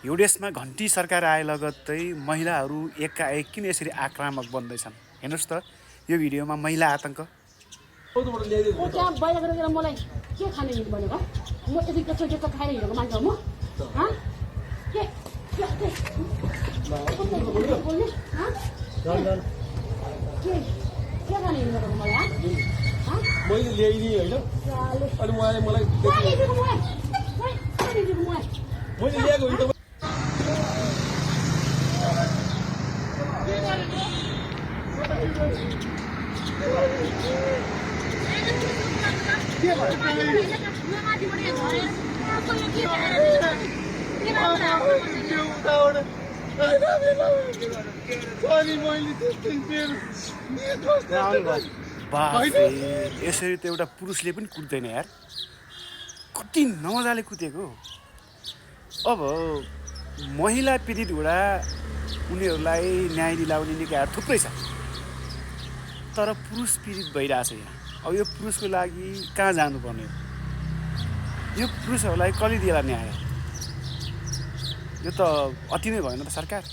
यो देशमा घन्टी सरकार आए लगत्तै महिलाहरू एकाएक किन यसरी आक्रामक बन्दैछन्? हेर्नुहोस् त यो भिडियोमा महिला आतङ्क। त्यहाँ बाहिर गएर मलाई के खाने भनेको? म यति कचोटो खाएर हिँडेको मान्छे हो म? के खाने हिँडेको मलाई? मैले ल्याइदिएँ होइन, अनि उहाँले मलाई मैले ल्याएको होइन। यसरी त एउटा पुरुषले पनि कुद्दैन यार, कति नमजाले कुदेको। अब महिला पीडित हुँदा उनीहरूलाई न्याय दिलाउने निकायहरू थुप्रै छ, तर पुरुष पीडित भइरहेछ यहाँ। अब यो पुरुषको लागि कहाँ जानुपर्ने हो? यो पुरुषहरूलाई कसले दिएला न्याय? यो त अति नै भएन त सरकार।